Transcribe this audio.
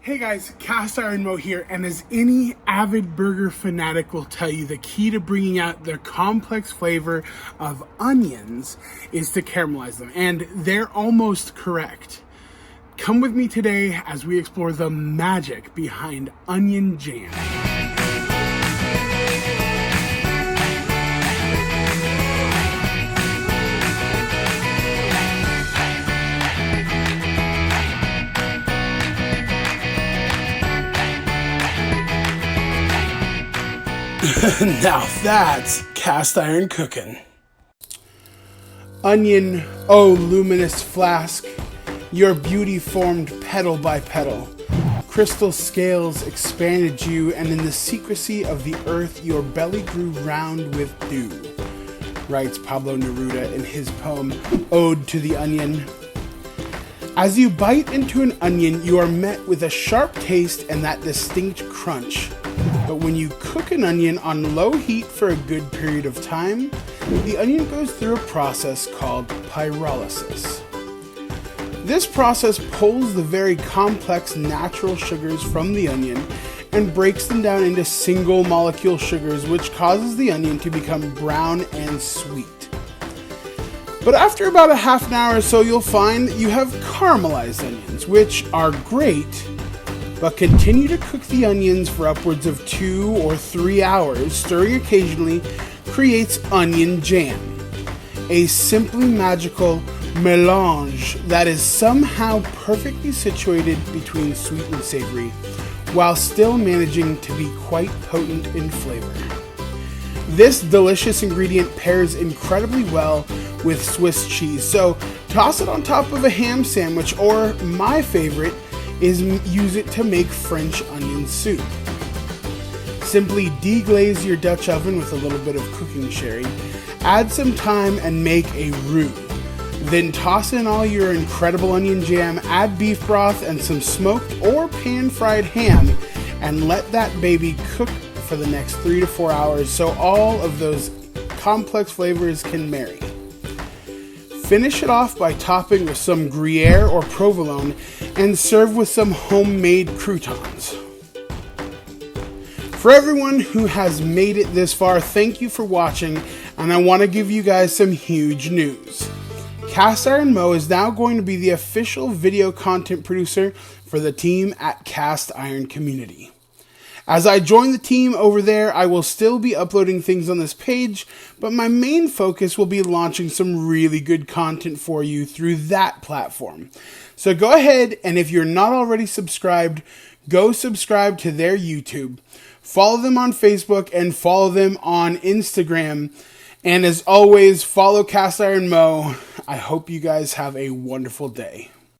Hey guys, Cast Iron Mo here, and as any avid burger fanatic will tell you, the key to bringing out the complex flavor of onions is to caramelize them, and they're almost correct. Come with me today as we explore the magic behind onion jam. Now that's cast iron cooking. Onion, oh luminous flask, your beauty formed petal by petal. Crystal scales expanded you, and in the secrecy of the earth your belly grew round with dew, writes Pablo Neruda in his poem Ode to the Onion. As you bite into an onion, you are met with a sharp taste and that distinct crunch. But when you cook an onion on low heat for a good period of time, the onion goes through a process called pyrolysis. This process pulls the very complex natural sugars from the onion and breaks them down into single molecule sugars, which causes the onion to become brown and sweet. But after about a half an hour or so, you'll find that you have caramelized onions, which are great, but continue to cook the onions for upwards of 2 or 3 hours, stirring occasionally, creates onion jam, a simply magical mélange that is somehow perfectly situated between sweet and savory, while still managing to be quite potent in flavor. This delicious ingredient pairs incredibly well with Swiss cheese, so toss it on top of a ham sandwich, or my favorite is use it to make French onion soup. Simply deglaze your Dutch oven with a little bit of cooking sherry, add some thyme and make a roux. Then toss in all your incredible onion jam, add beef broth and some smoked or pan-fried ham, and let that baby cook for the next 3 to 4 hours so all of those complex flavors can marry. Finish it off by topping with some Gruyere or provolone and serve with some homemade croutons. For everyone who has made it this far, thank you for watching, and I want to give you guys some huge news. Cast Iron Mo is now going to be the official video content producer for the team at Cast Iron Community. As I join the team over there, I will still be uploading things on this page, but my main focus will be launching some really good content for you through that platform. So go ahead, and if you're not already subscribed, go subscribe to their YouTube. Follow them on Facebook and follow them on Instagram. And as always, follow Cast Iron Mo. I hope you guys have a wonderful day.